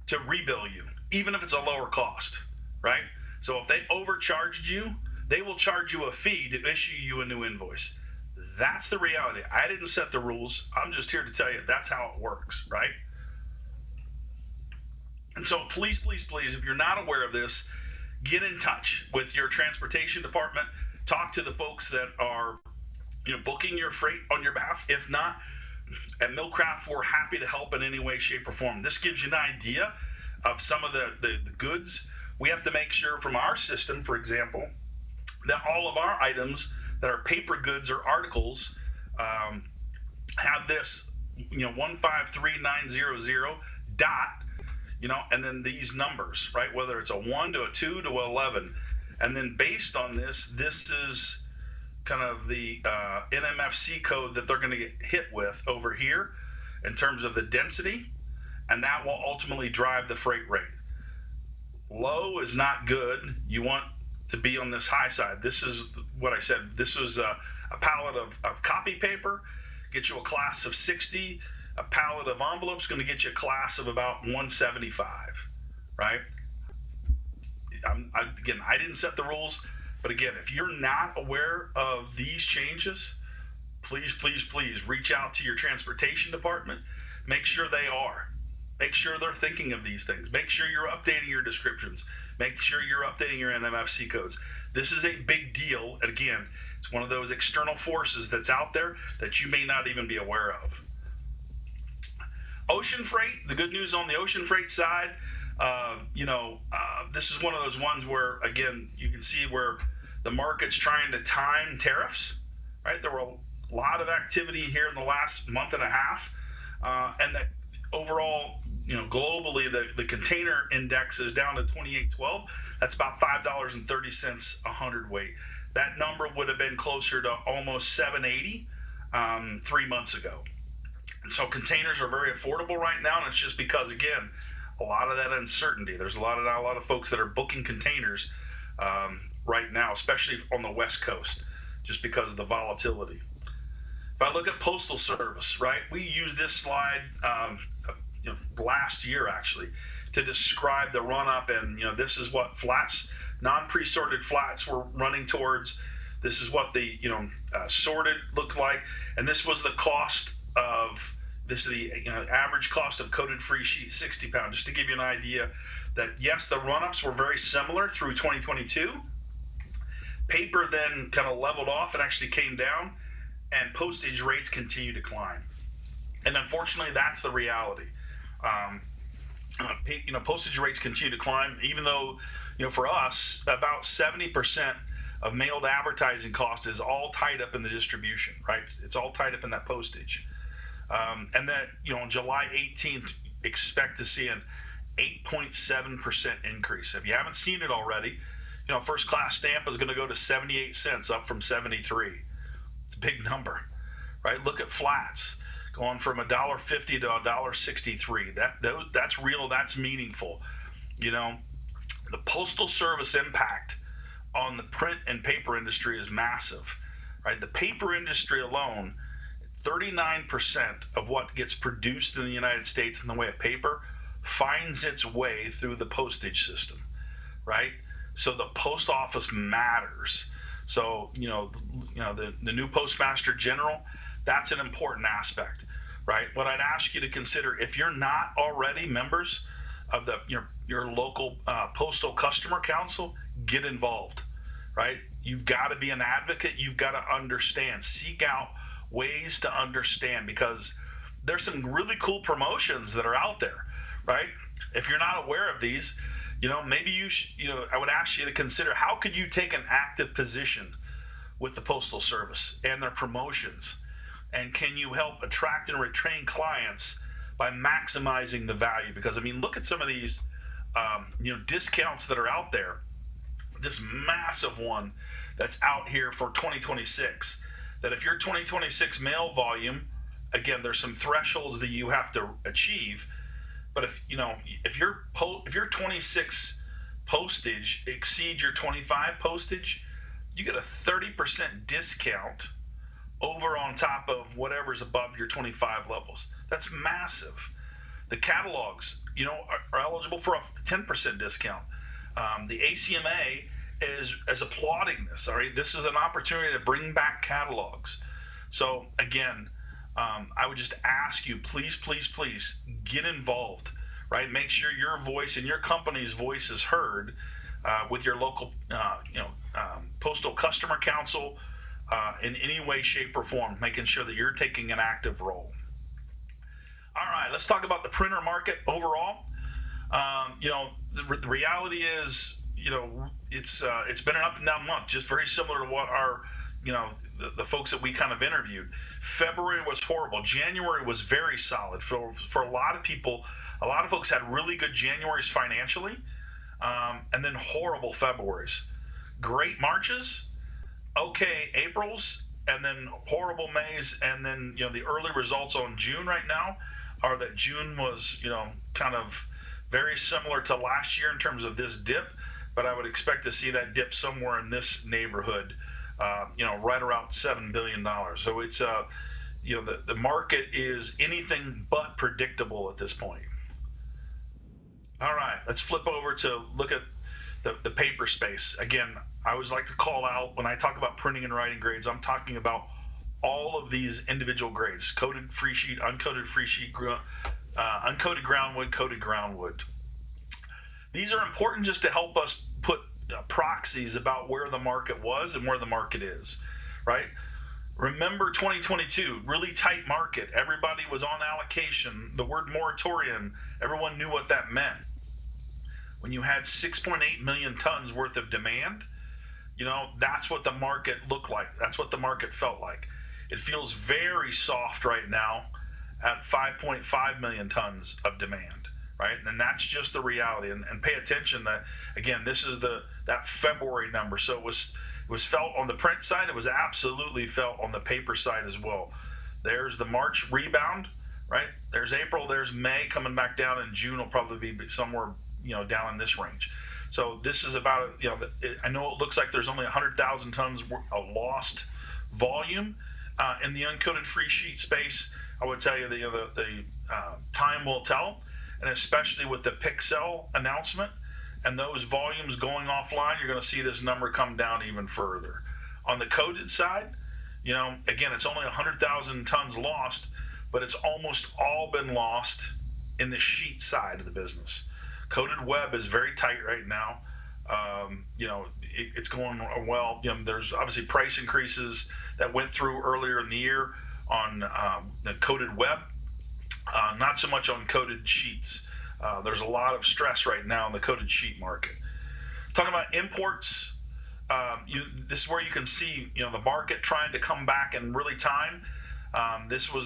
to rebill you, even if it's a lower cost, right? So if they overcharged you, they will charge you a fee to issue you a new invoice. That's the reality. I didn't set the rules. I'm just here to tell you that's how it works, right? And so please, please, please, if you're not aware of this, get in touch with your transportation department. Talk to the folks that are, booking your freight on your behalf. If not, at Millcraft, we're happy to help in any way, shape, or form. This gives you an idea of some of the goods. We have to make sure from our system, for example, that all of our items that are paper goods or articles have this, 153900 dot, and then these numbers, right? Whether it's a 1 to a 2 to 11. And then based on this is kind of the NMFC code that they're going to get hit with over here in terms of the density, and that will ultimately drive the freight rate. Low is not good. You want to be on this high side. This is what I said. This is a pallet of copy paper, get you a class of 60. A pallet of envelopes going to get you a class of about 175, right? Again, I didn't set the rules, but again, if you're not aware of these changes, please, please, please reach out to your transportation department. Make sure they are. Make sure they're thinking of these things. Make sure you're updating your descriptions. Make sure you're updating your NMFC codes. This is a big deal. And again, it's one of those external forces that's out there that you may not even be aware of. Ocean freight, the good news on the ocean freight side, this is one of those ones where, again, you can see where the market's trying to time tariffs, right? There were a lot of activity here in the last month and a half, and that overall, globally, the container index is down to 28.12. That's about $5.30 a hundredweight. That number would have been closer to almost $7.80 3 months ago. So containers are very affordable right now, and it's just because, again, a lot of that uncertainty. There's not a lot of folks that are booking containers right now, especially on the West Coast, just because of the volatility. If I look at Postal Service, right, we used this slide last year actually to describe the run-up, and this is what flats, non-pre-sorted flats were running towards. This is what the sorted looked like, and this was the cost of. This is the average cost of coated free sheet, 60 pound, just to give you an idea that, yes, the run-ups were very similar through 2022. Paper then kind of leveled off and actually came down, and postage rates continue to climb. And unfortunately, that's the reality. Postage rates continue to climb, even though, for us, about 70% of mailed advertising cost is all tied up in the distribution, right? It's all tied up in that postage. And that, on July 18th, expect to see an 8.7% increase. If you haven't seen it already, first class stamp is going to go to 78 cents, up from 73. It's a big number, right? Look at flats going from $1.50 to $1.63. That's real. That's meaningful. The Postal Service impact on the print and paper industry is massive, right? The paper industry alone, 39% of what gets produced in the United States in the way of paper finds its way through the postage system, right? So the post office matters. So, the new Postmaster General, that's an important aspect, right? What I'd ask you to consider, if you're not already members of your local Postal Customer Council, get involved, right? You've got to be an advocate. You've got to understand, seek out ways to understand, because there's some really cool promotions that are out there, right? If you're not aware of these, maybe I would ask you to consider, how could you take an active position with the Postal Service and their promotions, and can you help attract and retain clients by maximizing the value? Because look at some of these discounts that are out there. This massive one that's out here for 2026. That if your 2026 mail volume, again, there's some thresholds that you have to achieve. But if your 26 postage exceeds your 25 postage, you get a 30% discount over on top of whatever's above your 25 levels. That's massive. The catalogs, are eligible for a 10% discount. The ACMA is applauding this. All right, this is an opportunity to bring back catalogs. So again, I would just ask you, please, please, please get involved. Right, make sure your voice and your company's voice is heard with your local, postal customer council in any way, shape, or form, making sure that you're taking an active role. All right, let's talk about the printer market overall. The reality is, it's been an up and down month, just very similar to what our, the folks that we kind of interviewed. February was horrible. January was very solid for a lot of people. A lot of folks had really good Januaries financially, and then horrible Februarys. Great Marches, okay Aprils, and then horrible Mays, and then the early results on June right now are that June was kind of very similar to last year in terms of this dip, but I would expect to see that dip somewhere in this neighborhood, right around $7 billion. So it's the market is anything but predictable at this point. All right, let's flip over to look at the paper space. Again, I always like to call out when I talk about printing and writing grades, I'm talking about all of these individual grades: coated free sheet, uncoated free sheet, uncoated groundwood, coated groundwood. These are important just to help us put proxies about where the market was and where the market is, right? Remember 2022, really tight market. Everybody was on allocation. The word moratorium, everyone knew what that meant. When you had 6.8 million tons worth of demand, that's what the market looked like. That's what the market felt like. It feels very soft right now at 5.5 million tons of demand, right? And that's just the reality. And pay attention that, again, this is that February number. So it was felt on the print side. It was absolutely felt on the paper side as well. There's the March rebound, right? There's April, there's May coming back down, and June will probably be somewhere, down in this range. So this is about, I know it looks like there's only 100,000 tons of lost volume in the uncoated free sheet space. I would tell you the time will tell, and especially with the Pixel announcement and those volumes going offline, you're going to see this number come down even further. On the coated side, again, it's only 100,000 tons lost, but it's almost all been lost in the sheet side of the business. Coated web is very tight right now. It's going well. There's obviously price increases that went through earlier in the year on the coated web, not so much on coated sheets. There's a lot of stress right now in the coated sheet market. Talking about imports, this is where you can see, the market trying to come back in really time. This was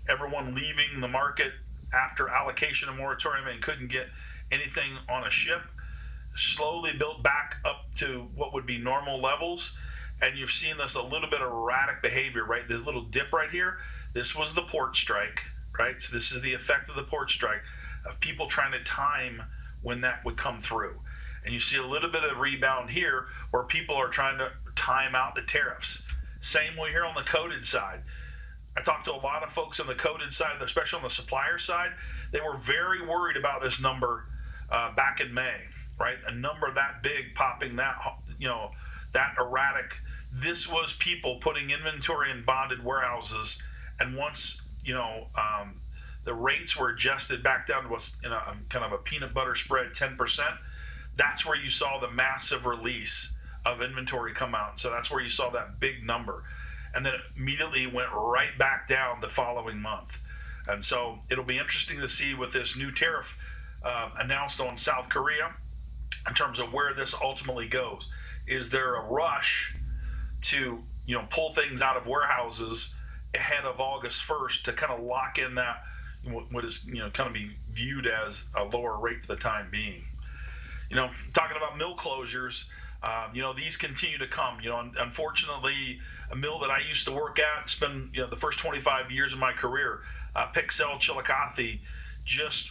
everyone leaving the market after allocation and moratorium and couldn't get anything on a ship. Slowly built back up to what would be normal levels. And you've seen this a little bit of erratic behavior, right? This little dip right here, this was the port strike, right? So this is the effect of the port strike, of people trying to time when that would come through. And you see a little bit of rebound here where people are trying to time out the tariffs. Same way here on the coated side. I talked to a lot of folks on the coated side, especially on the supplier side. They were very worried about this number back in May, right? A number that big popping that, that erratic. This was people putting inventory in bonded warehouses. And once, the rates were adjusted back down to what's kind of a peanut butter spread, 10%, that's where you saw the massive release of inventory come out. So that's where you saw that big number. And then it immediately went right back down the following month. And so it'll be interesting to see with this new tariff announced on South Korea in terms of where this ultimately goes. Is there a rush to pull things out of warehouses ahead of August 1st to kind of lock in that what is kind of be viewed as a lower rate for the time being? Talking about mill closures, These continue to come. Unfortunately, a mill that I used to work at, spend the first 25 years of my career, Pixel Chillicothe, just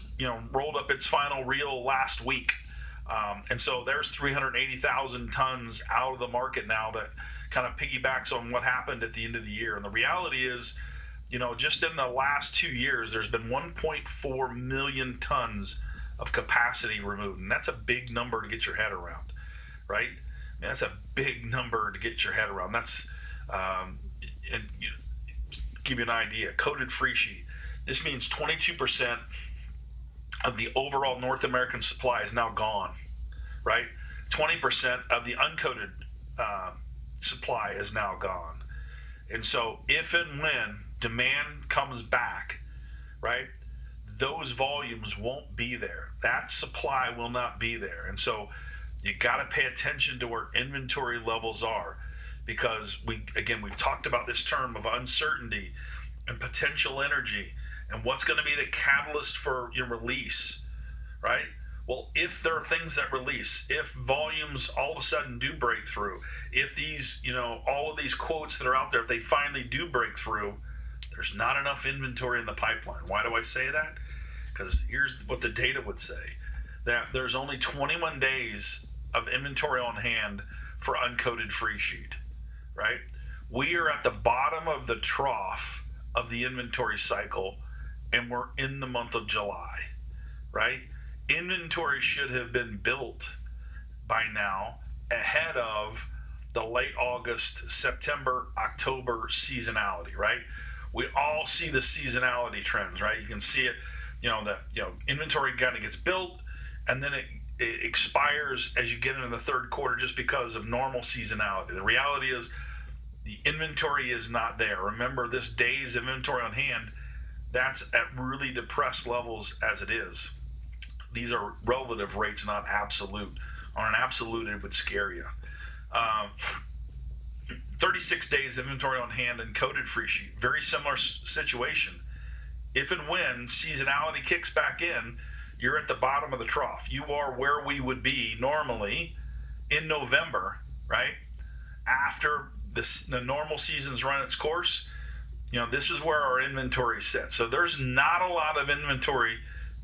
rolled up its final reel last week, and so there's 380,000 tons out of the market now. That kind of piggybacks on what happened at the end of the year. And the reality is, just in the last 2 years, there's been 1.4 million tons of capacity removed, and that's a big number to get your head around, right? I mean, that's a big number to get your head around. That's and give you an idea. Coated free sheet. This means 22% of the overall North American supply is now gone, right? 20% of the uncoated supply is now gone. And so if and when demand comes back, right, those volumes won't be there. That supply will not be there. And so you got to pay attention to where inventory levels are, because we've talked about this term of uncertainty and potential energy and what's going to be the catalyst for your release, right? Well, if there are things that release, if volumes all of a sudden do break through, if these, all of these quotes that are out there, if they finally do break through, there's not enough inventory in the pipeline. Why do I say that? Because here's what the data would say, that there's only 21 days of inventory on hand for uncoated free sheet, right? We are at the bottom of the trough of the inventory cycle, and we're in the month of July, right? Inventory should have been built by now ahead of the late August, September, October seasonality, right? We all see the seasonality trends, right? You can see it, inventory kind of gets built, and then it expires as you get into the third quarter just because of normal seasonality. The reality is the inventory is not there. Remember, this day's inventory on hand, that's at really depressed levels as it is. These are relative rates, not absolute. On an absolute, it would scare you. 36 days inventory on hand and coated free sheet. Very similar situation. If and when seasonality kicks back in, you're at the bottom of the trough. You are where we would be normally in November, right? After the normal season's run its course, this is where our inventory sits. So there's not a lot of inventory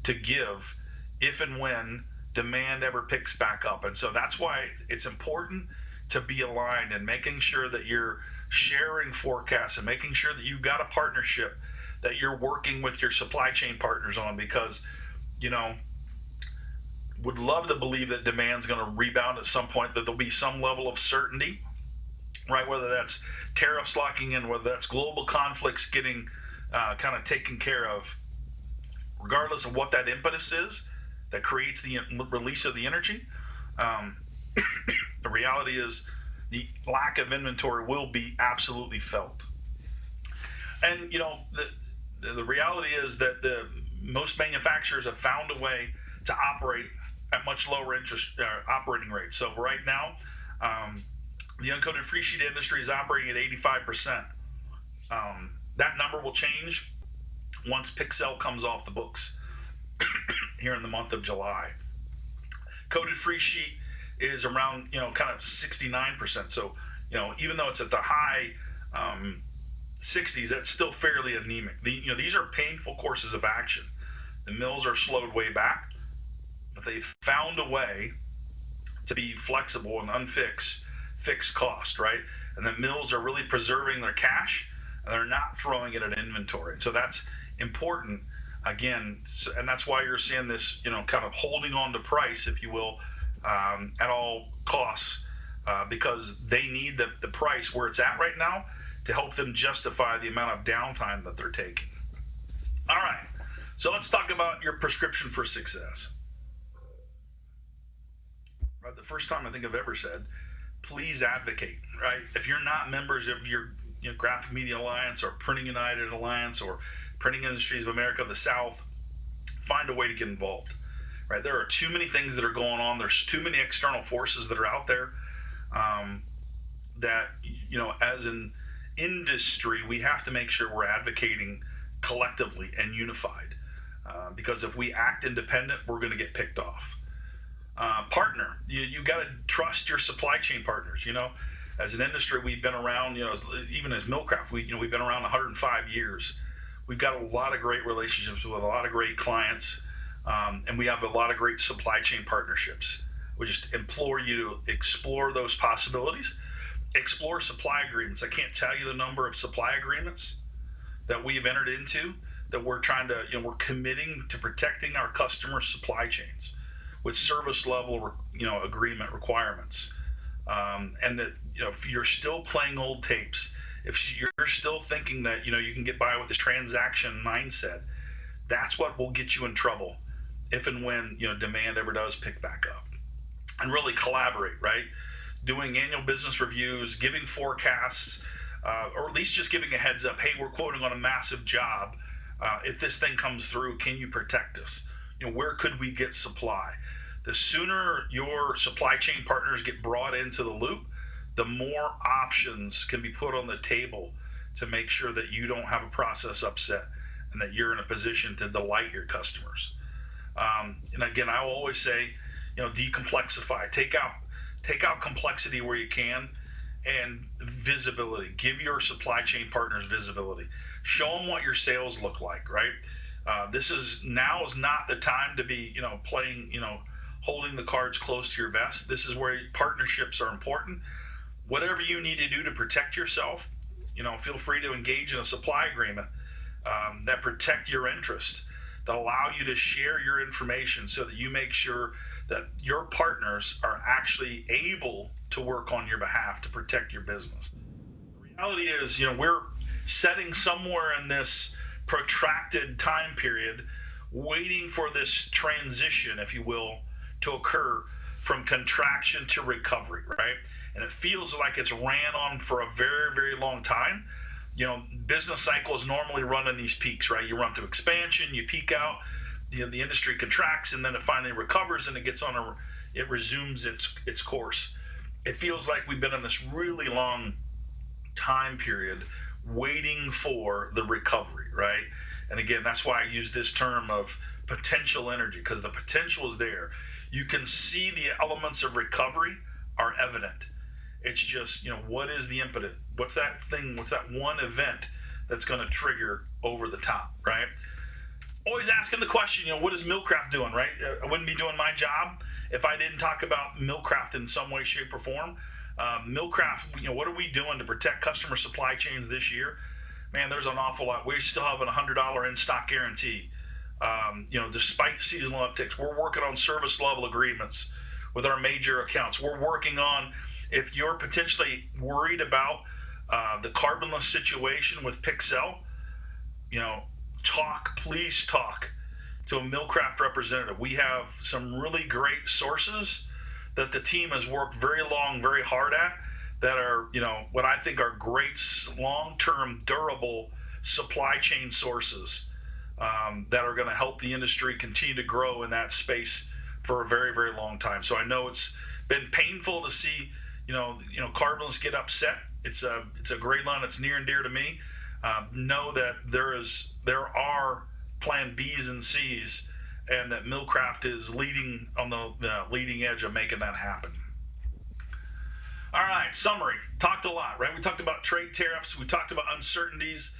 to give if and when demand ever picks back up. And so that's why it's important to be aligned and making sure that you're sharing forecasts and making sure that you've got a partnership that you're working with your supply chain partners on, because would love to believe that demand's going to rebound at some point, that there'll be some level of certainty, right? Whether that's tariffs locking in, whether that's global conflicts getting kind of taken care of, regardless of what that impetus is that creates the release of the energy. The reality is the lack of inventory will be absolutely felt. And the reality is that most manufacturers have found a way to operate at much lower operating rates. So right now, the uncoated free sheet industry is operating at 85%. That number will change once Pixel comes off the books here in the month of July. Coated free sheet is around kind of 69%. So even though it's at the high 60s, that's still fairly anemic. These are painful courses of action. The mills are slowed way back, but they've found a way to be flexible and fixed cost, right? And the mills are really preserving their cash, and they're not throwing it at inventory. So that's important again, and that's why you're seeing this, kind of holding on to price, if you will, at all costs, because they need the price where it's at right now to help them justify the amount of downtime that they're taking. All right, so let's talk about your prescription for success. Right, the first time I think I've ever said, please advocate, right? If you're not members of your Graphic Media Alliance or Printing United Alliance or Printing Industries of America of the South, find a way to get involved, right? There are too many things that are going on. There's too many external forces that are out there that, as an industry, we have to make sure we're advocating collectively and unified, because if we act independent, we're going to get picked off. Partner. You got to trust your supply chain partners. As an industry, we've been around. Even as Millcraft, we've been around 105 years. We've got a lot of great relationships with a lot of great clients, and we have a lot of great supply chain partnerships. We just implore you to explore those possibilities. Explore supply agreements. I can't tell you the number of supply agreements that we've entered into that we're trying to, we're committing to protecting our customer supply chains with service level, agreement requirements. And that, if you're still playing old tapes, if you're still thinking that, you can get by with this transaction mindset, that's what will get you in trouble if and when, demand ever does pick back up. And really collaborate, right? Doing annual business reviews, giving forecasts, or at least just giving a heads up. Hey, we're quoting on a massive job. If this thing comes through, can you protect us? Where could we get supply? The sooner your supply chain partners get brought into the loop, the more options can be put on the table to make sure that you don't have a process upset and that you're in a position to delight your customers. And again, I will always say, decomplexify, take out complexity where you can, and visibility. Give your supply chain partners visibility. Show them what your sales look like, right? Now is not the time to be, playing, holding the cards close to your vest. This is where partnerships are important. Whatever you need to do to protect yourself, feel free to engage in a supply agreement that protect your interest, that allow you to share your information so that you make sure that your partners are actually able to work on your behalf to protect your business. The reality is, we're setting somewhere in this protracted time period, waiting for this transition, if you will, to occur from contraction to recovery, right? And it feels like it's ran on for a very, very long time. Business cycles normally run in these peaks, right? You run through expansion, you peak out, the industry contracts, and then it finally recovers and it resumes its course. It feels like we've been in this really long time period waiting for the recovery, right? And again, that's why I use this term of potential energy, because the potential is there. You can see the elements of recovery are evident. It's just, what is the impetus? What's that thing? What's that one event that's going to trigger over the top, right? Always asking the question, what is Millcraft doing, right? I wouldn't be doing my job if I didn't talk about Millcraft in some way, shape, or form. Millcraft, what are we doing to protect customer supply chains this year? Man, there's an awful lot. We still have a $100 in-stock guarantee. Despite seasonal upticks, we're working on service level agreements with our major accounts. We're working on, if you're potentially worried about the carbonless situation with Pixel, please talk to a Millcraft representative. We have some really great sources that the team has worked very hard at, that are, what I think are great long-term durable supply chain sources that are going to help the industry continue to grow in that space for a very, very long time. So I know it's been painful to see, carbonless get upset. It's a gray line that's near and dear to me. Know that there are plan B's and C's, and that Millcraft is leading on the leading edge of making that happen. All right, summary. Talked a lot, right? We talked about trade tariffs. We talked about uncertainties.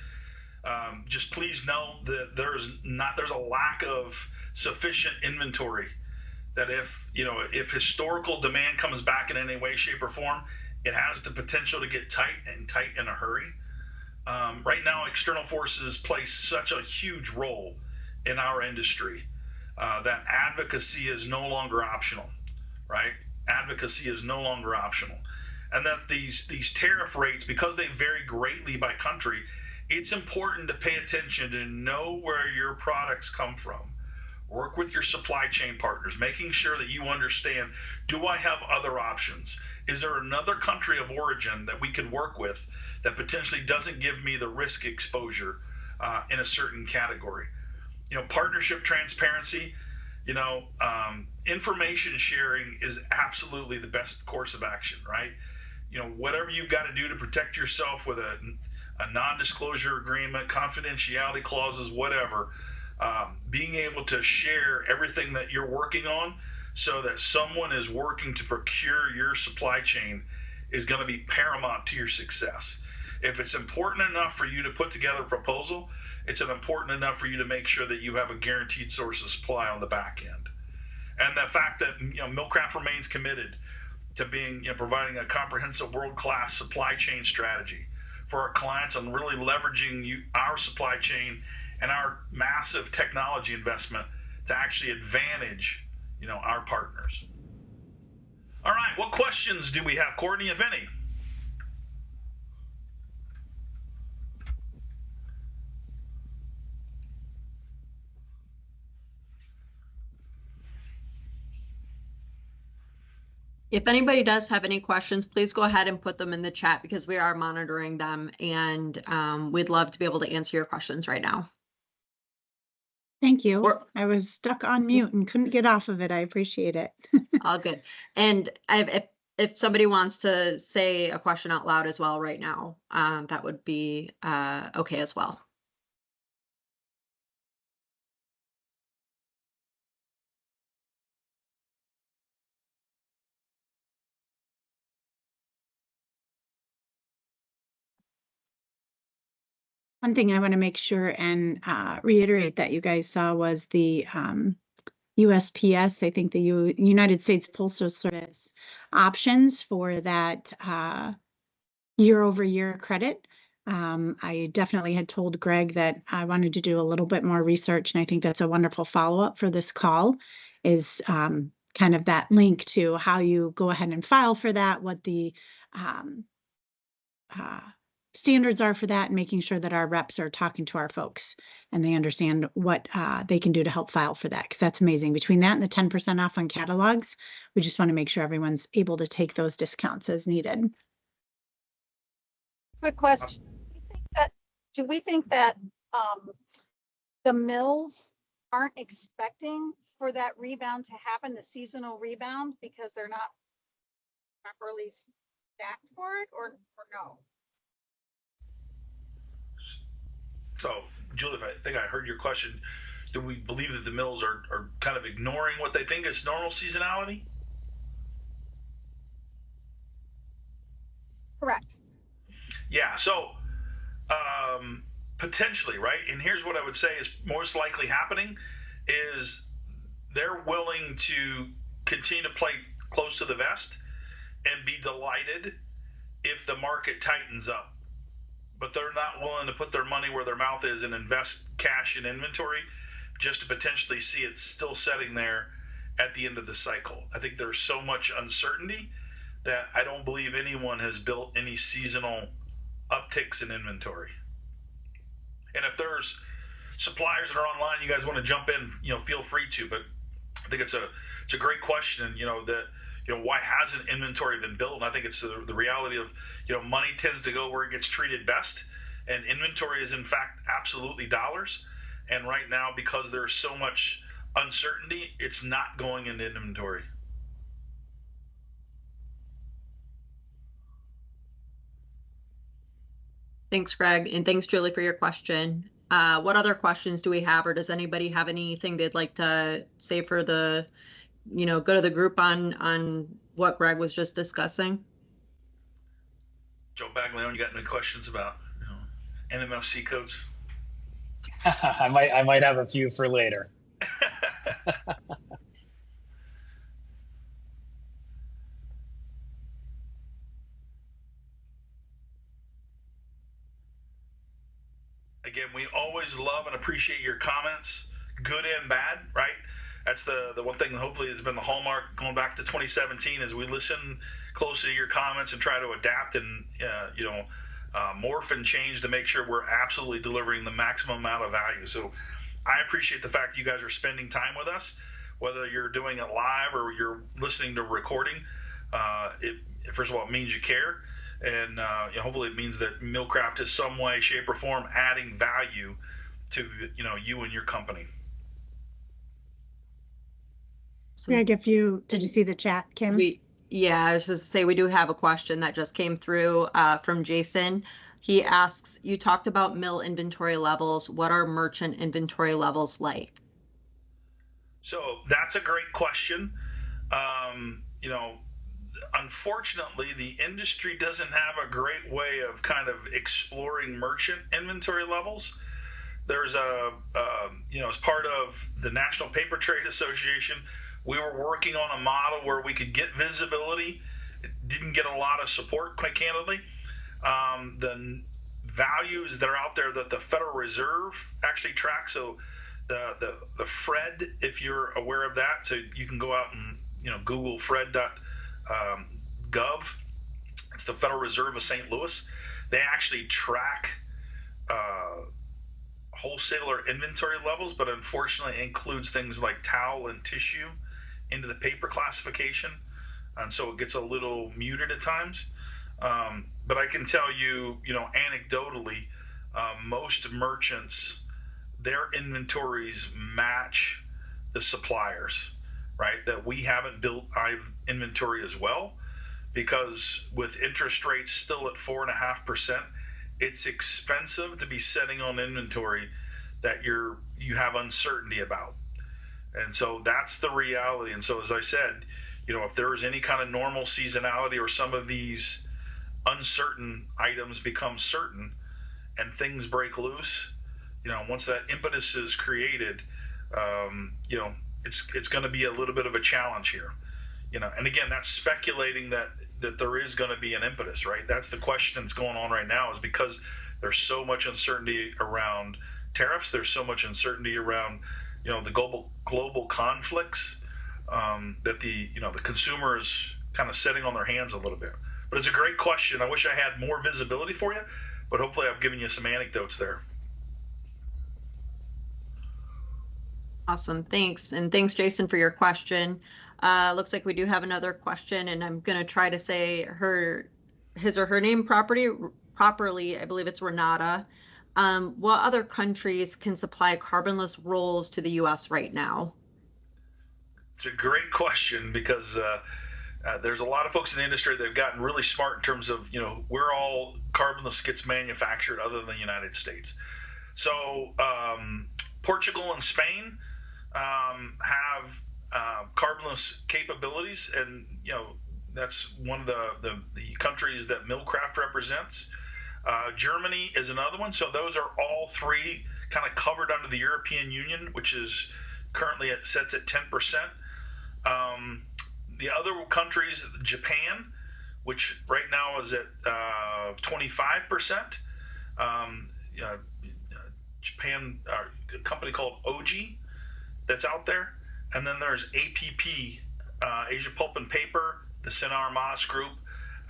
Just please know that there's a lack of sufficient inventory. That if historical demand comes back in any way, shape, or form, it has the potential to get tight in a hurry. Right now, external forces play such a huge role in our industry that advocacy is no longer optional, right? Advocacy is no longer optional. And that these tariff rates, because they vary greatly by country, it's important to pay attention to know where your products come from. Work with your supply chain partners, making sure that you understand, do I have other options? Is there another country of origin that we could work with that potentially doesn't give me the risk exposure in a certain category? Partnership transparency, information sharing is absolutely the best course of action, right? Whatever you've got to do to protect yourself with a non-disclosure agreement, confidentiality clauses, whatever, being able to share everything that you're working on so that someone is working to procure your supply chain is going to be paramount to your success. If it's important enough for you to put together a proposal, it's important enough for you to make sure that you have a guaranteed source of supply on the back end. And the fact that Millcraft remains committed to being providing a comprehensive world-class supply chain strategy for our clients on really leveraging our supply chain and our massive technology investment to actually advantage our partners. All right, what questions do we have, Courtney, if any? If anybody does have any questions, please go ahead and put them in the chat because we are monitoring them, and we'd love to be able to answer your questions right now. Thank you. I was stuck on mute and couldn't get off of it. I appreciate it. All good. And if somebody wants to say a question out loud as well right now, that would be okay as well. One thing I want to make sure and reiterate that you guys saw was the USPS, I think the United States Postal Service options for that year-over-year credit. I definitely had told Greg that I wanted to do a little bit more research, and I think that's a wonderful follow-up for this call, is kind of that link to how you go ahead and file for that, what the standards are for that, and making sure that our reps are talking to our folks and they understand what they can do to help file for that, because that's amazing. Between that and the 10% off on catalogs, we just want to make sure everyone's able to take those discounts as needed. Quick question. Do we think that the mills aren't expecting for that rebound to happen, the seasonal rebound, because they're not properly stacked for it, or no? So, Julie, I think I heard your question. Do we believe that the mills are kind of ignoring what they think is normal seasonality? Correct. Yeah, so potentially, right? And here's what I would say is most likely happening is they're willing to continue to play close to the vest and be delighted if the market tightens up. But they're not willing to put their money where their mouth is and invest cash in inventory just to potentially see it still sitting there at the end of the cycle. I think there's so much uncertainty that I don't believe anyone has built any seasonal upticks in inventory. And if there's suppliers that are online, you guys want to jump in, feel free to. But I think it's a great question. Why hasn't inventory been built? And I think it's the reality of, money tends to go where it gets treated best, and inventory is in fact absolutely dollars. And right now, because there's so much uncertainty, it's not going into inventory. Thanks, Greg, and thanks, Julie, for your question. What other questions do we have, or does anybody have anything they'd like to say for the, go to the group on what Greg was just discussing? Joe Baglione, you got any questions about NMFC codes? I might have a few for later. Again, we always love and appreciate your comments, good and bad, right? That's the one thing that hopefully has been the hallmark going back to 2017, is we listen closely to your comments and try to adapt and morph and change to make sure we're absolutely delivering the maximum amount of value. So I appreciate the fact that you guys are spending time with us, whether you're doing it live or you're listening to a recording. First of all, it means you care. And hopefully it means that Millcraft is some way, shape, or form adding value to you and your company. Greg, did you see the chat, Kim? Yeah, I was just to say we do have a question that just came through from Jason. He asks, you talked about mill inventory levels. What are merchant inventory levels like? So that's a great question. You know, unfortunately, the industry doesn't have a great way of kind of exploring merchant inventory levels. There's as part of the National Paper Trade Association, we were working on a model where we could get visibility. It didn't get a lot of support, quite candidly. The values that are out there that the Federal Reserve actually tracks. So the FRED, if you're aware of that, so you can go out and Google FRED.gov. It's the Federal Reserve of St. Louis. They actually track wholesaler inventory levels, but unfortunately includes things like towel and tissue into the paper classification, and so it gets a little muted at times. But I can tell you, anecdotally, most merchants, their inventories match the suppliers, right? That we haven't built inventory as well, because with interest rates still at 4.5%, it's expensive to be sitting on inventory that you have uncertainty about. And so that's the reality. And so, as I said, if there is any kind of normal seasonality or some of these uncertain items become certain and things break loose, once that impetus is created, it's going to be a little bit of a challenge here. And again, that's speculating that there is going to be an impetus, right? That's the question that's going on right now, is because there's so much uncertainty around tariffs. There's so much uncertainty around, the global conflicts, that the consumer is kind of sitting on their hands a little bit. But it's a great question. I wish I had more visibility for you, but hopefully I've given you some anecdotes there. Awesome. Thanks. And thanks, Jason, for your question. Looks like we do have another question, and I'm going to try to say his or her name properly. I believe it's Renata. What other countries can supply carbonless rolls to the U.S. right now? It's a great question, because there's a lot of folks in the industry that have gotten really smart in terms of, where all carbonless gets manufactured other than the United States. So Portugal and Spain have carbonless capabilities, and that's one of the countries that Millcraft represents. Germany is another one. So those are all three kind of covered under the European Union, which is currently sets at 10%. The other countries, Japan, which right now is at 25%. Japan, a company called OG that's out there. And then there's APP, Asia Pulp and Paper, the Sinar Mas Group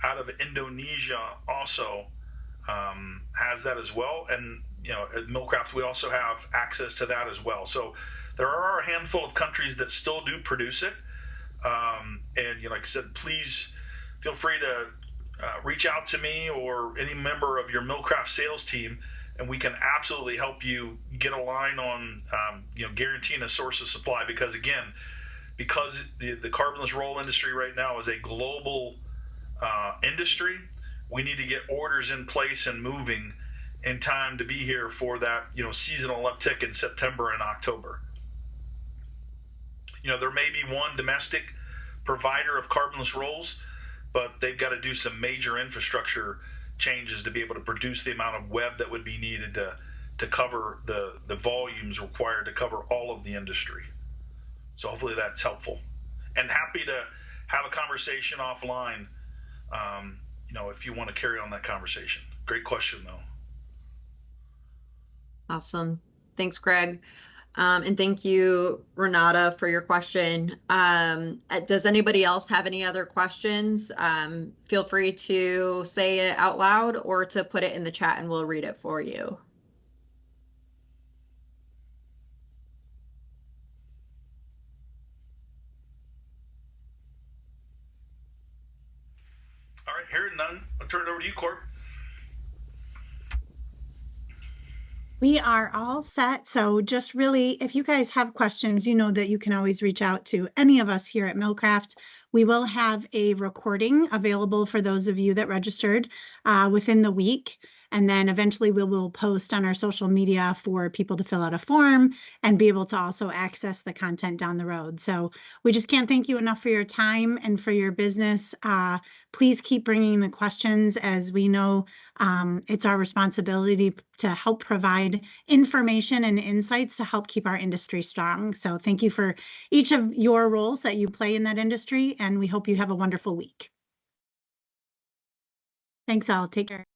out of Indonesia also has that as well. And, at Millcraft, we also have access to that as well. So there are a handful of countries that still do produce it. And, like I said, please feel free to reach out to me or any member of your Millcraft sales team, and we can absolutely help you get a line on, guaranteeing a source of supply. Because again, the carbonless roll industry right now is a global industry, we need to get orders in place and moving in time to be here for that, seasonal uptick in September and October. There may be one domestic provider of carbonless rolls, but they've got to do some major infrastructure changes to be able to produce the amount of web that would be needed to cover the volumes required to cover all of the industry. So hopefully that's helpful, and happy to have a conversation offline, if you want to carry on that conversation. Great question, though. Awesome. Thanks, Greg. And thank you, Renata, for your question. Does anybody else have any other questions? Feel free to say it out loud or to put it in the chat and we'll read it for you. All right, hearing none, I'll turn it over to you, Court. We are all set. So just really, if you guys have questions, you know that you can always reach out to any of us here at Millcraft. We will have a recording available for those of you that registered within the week. And then eventually we will post on our social media for people to fill out a form and be able to also access the content down the road. So we just can't thank you enough for your time and for your business. Please keep bringing the questions, as we know it's our responsibility to help provide information and insights to help keep our industry strong. So thank you for each of your roles that you play in that industry, and we hope you have a wonderful week. Thanks all. Take care.